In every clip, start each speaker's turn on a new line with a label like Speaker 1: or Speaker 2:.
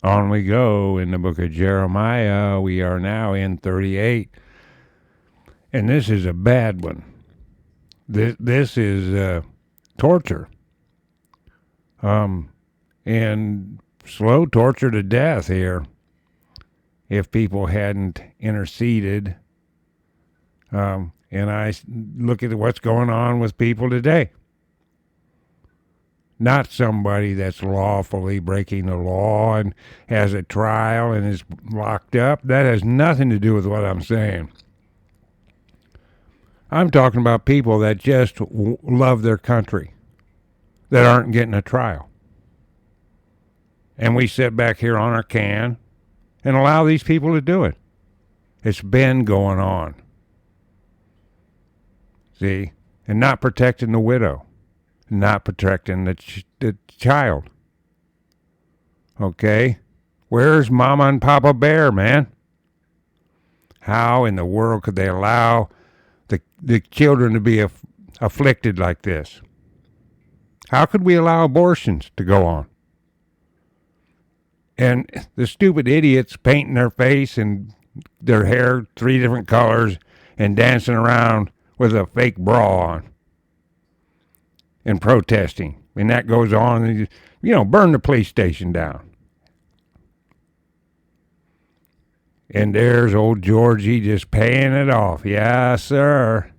Speaker 1: On we go in the book of Jeremiah. We are now in 38. And this is a bad one. This is torture. And slow torture to death here if people hadn't interceded. And I look at what's going on with people today. Not somebody that's lawfully breaking the law and has a trial and is locked up. That has nothing to do with what I'm saying. I'm talking about people that just love their country, that aren't getting a trial. And we sit back here on our can and allow these people to do it. It's been going on. See? And not protecting the widow. Not protecting the child. Okay? Where's Mama and Papa Bear, man? How in the world could they allow the children to be afflicted like this? How could we allow abortions to go on? And the stupid idiots painting their face and their hair 3 different colors and dancing around with a fake bra on and protesting. And that goes on, and burn the police station down. And there's old Georgie just paying it off. Yes, sir.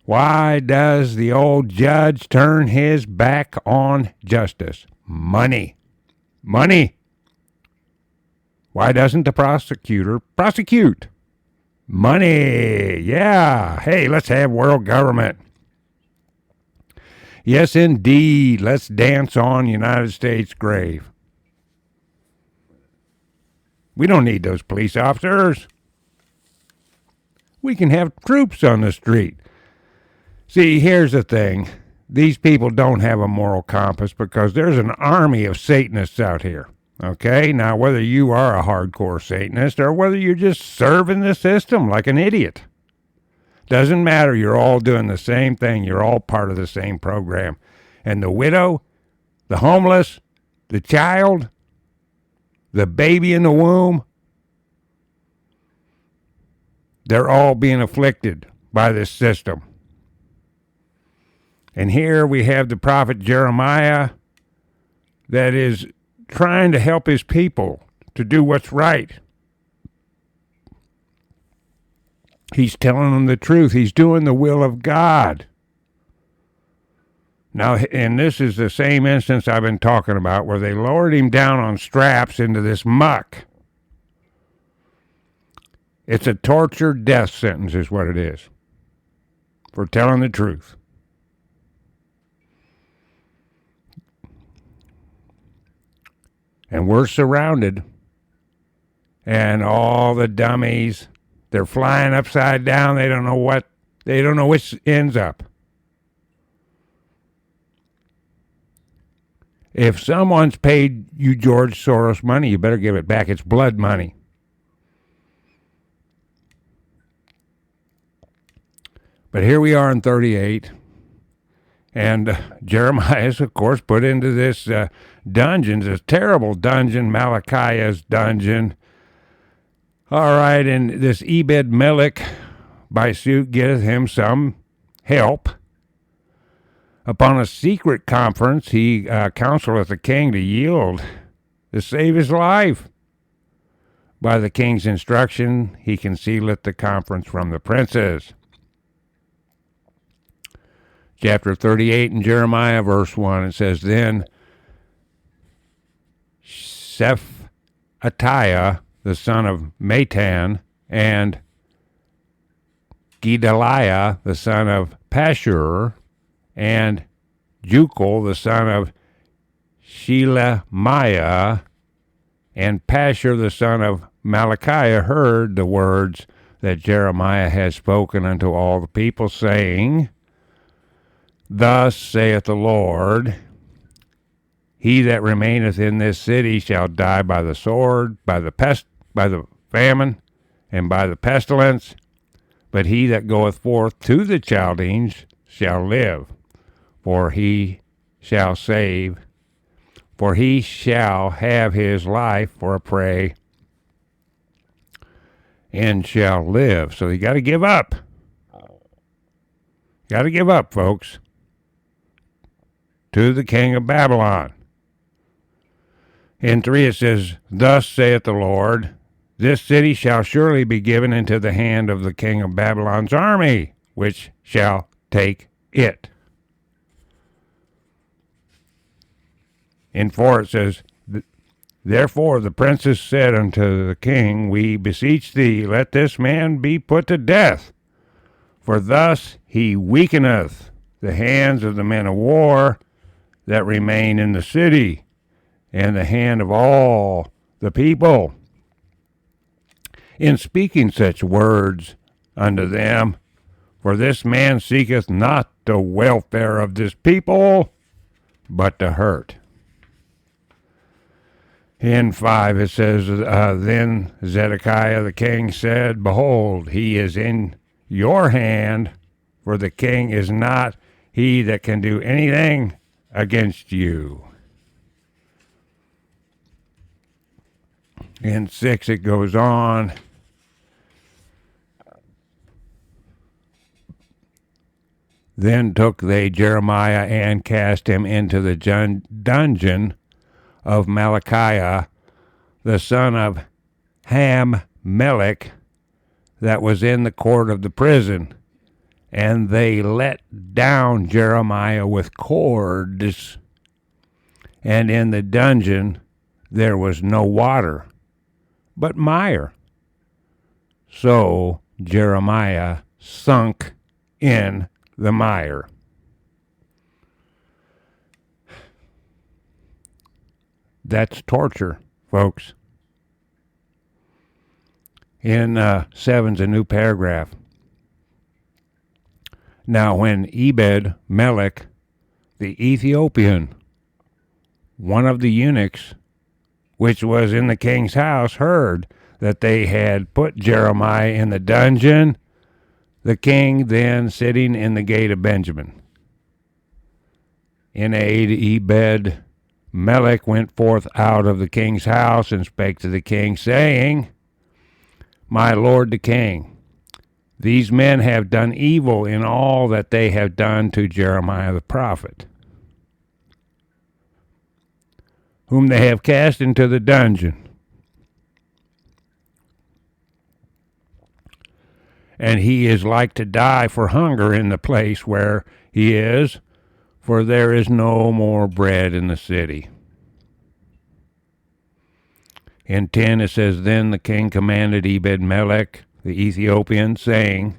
Speaker 1: Why does the old judge turn his back on justice? Money. Money. Why doesn't the prosecutor prosecute? Money. Yeah. Hey, let's have world government. Yes, indeed. Let's dance on United States' grave. We don't need those police officers. We can have troops on the street. See, here's the thing. These people don't have a moral compass because there's an army of Satanists out here. Okay? Now, whether you are a hardcore Satanist or whether you're just serving the system like an idiot, doesn't matter. You're all doing the same thing. You're all part of the same program. And the widow, the homeless, the child, the baby in the womb, they're all being afflicted by this system. And here we have the prophet Jeremiah that is trying to help his people to do what's right. He's telling them the truth. He's doing the will of God. Now, and this is the same instance I've been talking about where they lowered him down on straps into this muck. It's a torture death sentence is what it is for telling the truth. And we're surrounded. And all the dummies, they're flying upside down. They don't know which ends up. If someone's paid you George Soros money, you better give it back. It's blood money. But here we are in 38. And Jeremiah is, of course, put into this dungeon, this terrible dungeon, Malachiah's dungeon. All right, and this Ebed-Melech by suit getteth him some help. Upon a secret conference, he counseleth the king to yield to save his life. By the king's instruction, he concealeth the conference from the princes. Chapter 38 in Jeremiah, verse 1, it says, Then Shephatiah, the son of Matan, and Gedaliah, the son of Pashur, and Jucal, the son of Shelemiah, and Pashur, the son of Malachiah, heard the words that Jeremiah had spoken unto all the people, saying, Thus saith the Lord, He that remaineth in this city shall die by the sword, by the famine, and by the pestilence. But he that goeth forth to the Chaldeans shall live, for he shall save for he shall have his life for a prey and shall live. So you got to give up. Got to give up, folks, to the king of Babylon. In 3 it says, Thus saith the Lord, this city shall surely be given into the hand of the king of Babylon's army, which shall take it. In 4 it says, Therefore the princes said unto the king, We beseech thee, let this man be put to death, for thus he weakeneth the hands of the men of war that remain in the city, and the hand of all the people. In speaking such words unto them, for this man seeketh not the welfare of this people, but to hurt. In 5 it says, Then Zedekiah the king said, Behold, he is in your hand, for the king is not he that can do anything against you. In 6 it goes on, Then took they Jeremiah and cast him into the dungeon of Malachiah, the son of Hammelech, that was in the court of the prison. And they let down Jeremiah with cords, and in the dungeon there was no water, but mire. So Jeremiah sunk in the mire. That's torture, folks. In 7's a new paragraph. Now when Ebed-Melech, the Ethiopian, one of the eunuchs, which was in the king's house, heard that they had put Jeremiah in the dungeon, the king then sitting in the gate of Benjamin. In Ebed-Melech went forth out of the king's house and spake to the king, saying, My lord the king, these men have done evil in all that they have done to Jeremiah the prophet, whom they have cast into the dungeon. And he is like to die for hunger in the place where he is, for there is no more bread in the city. In 10 it says, Then the king commanded Ebed-Melech the Ethiopian, saying,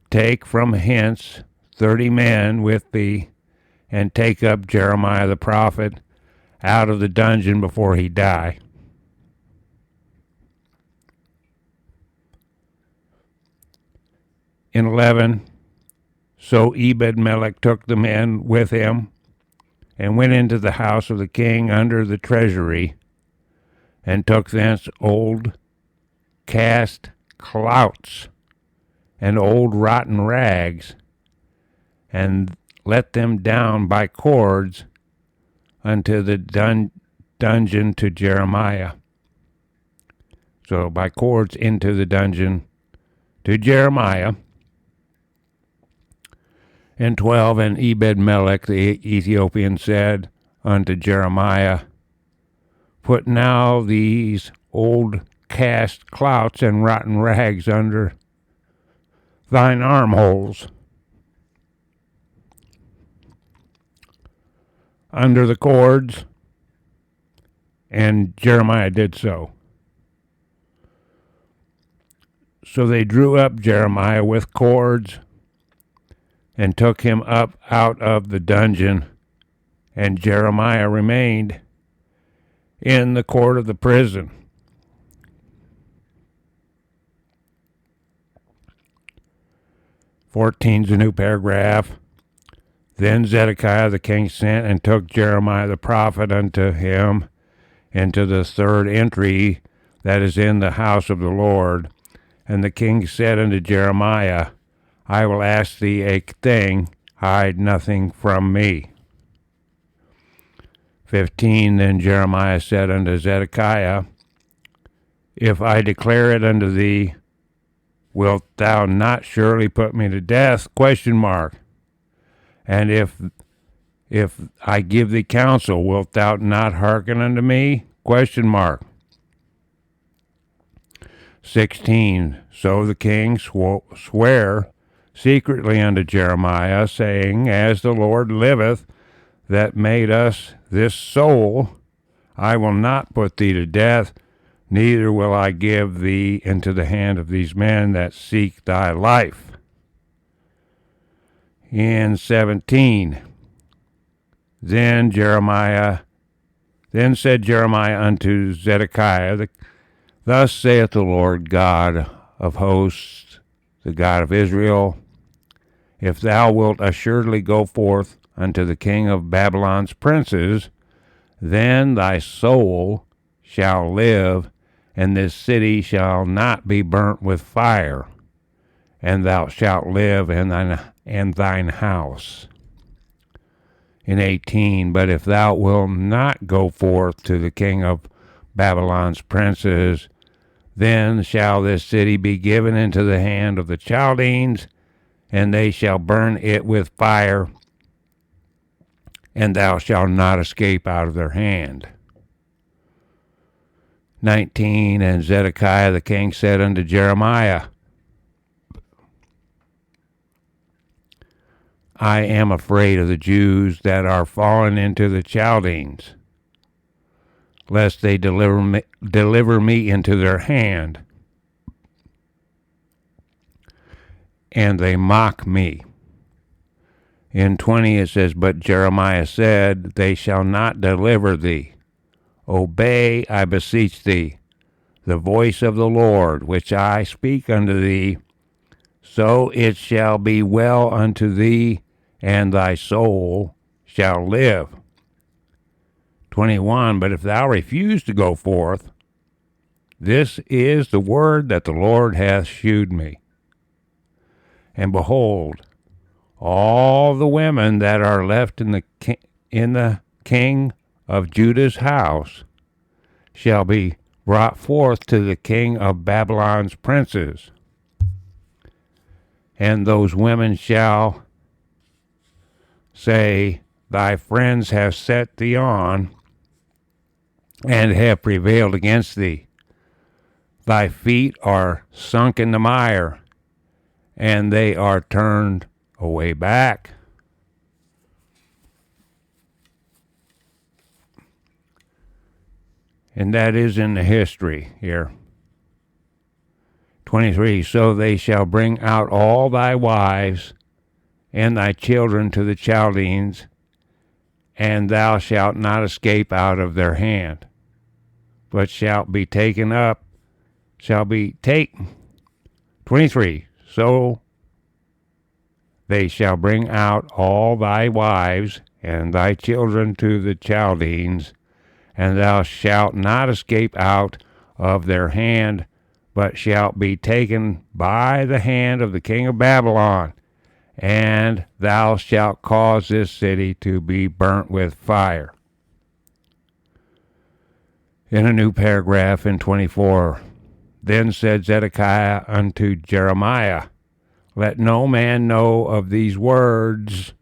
Speaker 1: Take from hence 30 men with thee, and take up Jeremiah the prophet out of the dungeon before he die. In 11, so Ebed-Melech took the men with him, and went into the house of the king under the treasury, and took thence old cast clouts and old rotten rags, and let them down by cords unto the dungeon to Jeremiah. So by cords into the dungeon to Jeremiah. In 12, and Ebed-Melech the Ethiopian said unto Jeremiah, Put now these old cast clouts and rotten rags under thine armholes, under the cords. And Jeremiah did so. So they drew up Jeremiah with cords, and took him up out of the dungeon, and Jeremiah remained in the court of the prison. Fourteen's a new paragraph. Then Zedekiah the king sent and took Jeremiah the prophet unto him into the third entry that is in the house of the Lord. And the king said unto Jeremiah, I will ask thee a thing, hide nothing from me. 15, then Jeremiah said unto Zedekiah, if I declare it unto thee, wilt thou not surely put me to death? Question mark. And if I give thee counsel, wilt thou not hearken unto me? Question mark. 16, so the king sware secretly unto Jeremiah, saying, as the Lord liveth, that made us this soul, I will not put thee to death, neither will I give thee into the hand of these men that seek thy life. In 17, then said Jeremiah unto Zedekiah, thus saith the Lord God of hosts, the God of Israel, if thou wilt assuredly go forth unto the king of Babylon's princes, then thy soul shall live, and this city shall not be burnt with fire, and thou shalt live in thine house. In 18, but if thou wilt not go forth to the king of Babylon's princes, then shall this city be given into the hand of the Chaldeans, and they shall burn it with fire, and thou shalt not escape out of their hand. 19, and Zedekiah the king said unto Jeremiah, I am afraid of the Jews that are fallen into the Chaldeans, lest they deliver me into their hand, and they mock me. In 20 it says, but Jeremiah said, they shall not deliver thee. Obey, I beseech thee, the voice of the Lord, which I speak unto thee, so it shall be well unto thee, and thy soul shall live. 21, but if thou refuse to go forth, this is the word that the Lord hath shewed me. And behold, all the women that are left in the king of Judah's house shall be brought forth to the king of Babylon's princes. And those women shall say, thy friends have set thee on, and have prevailed against thee. Thy feet are sunk in the mire, and they are turned away back. And that is in the history here. 23, so they shall bring out all thy wives and thy children to the Chaldeans, and thou shalt not escape out of their hand, but shalt be taken up, 23, so they shall bring out all thy wives and thy children to the Chaldeans, and thou shalt not escape out of their hand, but shalt be taken by the hand of the king of Babylon, and thou shalt cause this city to be burnt with fire. In a new paragraph in 24, then said Zedekiah unto Jeremiah, let no man know of these words,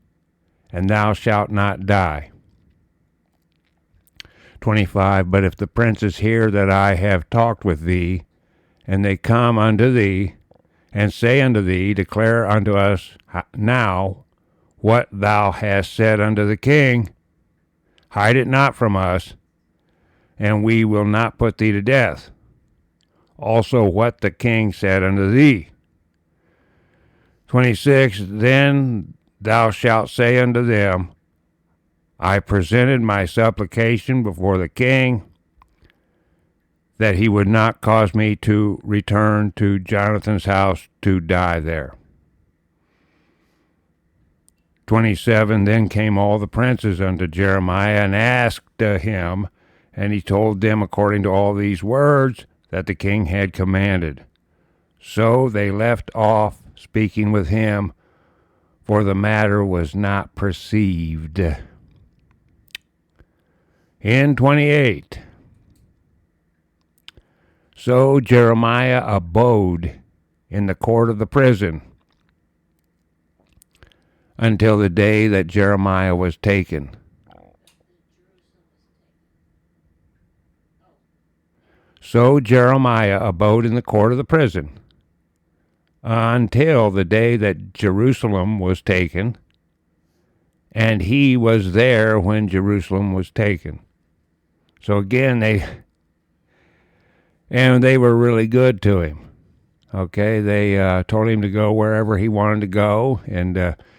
Speaker 1: and thou shalt not die. 25, but if the princes hear that I have talked with thee, and they come unto thee, and say unto thee, declare unto us now what thou hast said unto the king, hide it not from us, and we will not put thee to death. Also what the king said unto thee. 26, then thou shalt say unto them, I presented my supplication before the king, that he would not cause me to return to Jonathan's house to die there. 27, then came all the princes unto Jeremiah and asked him, and he told them according to all these words that the king had commanded. So they left off speaking with him, for the matter was not perceived. In 28. So Jeremiah abode in the court of the prison until the day that Jeremiah was taken. So Jeremiah abode in the court of the prison until the day that Jerusalem was taken, and he was there when Jerusalem was taken. So again, they were really good to him. Okay, they told him to go wherever he wanted to go, and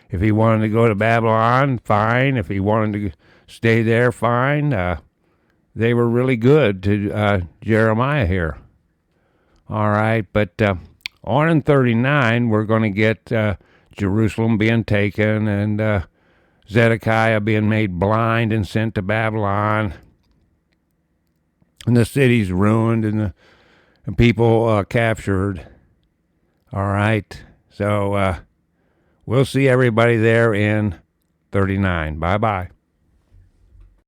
Speaker 1: if he wanted to go to Babylon, fine. If he wanted to stay there, fine. They were really good to Jeremiah here. All right, but on in 39, we're going to get Jerusalem being taken and Zedekiah being made blind and sent to Babylon, and the city's ruined and people captured. All right, so we'll see everybody there in 39. Bye-bye.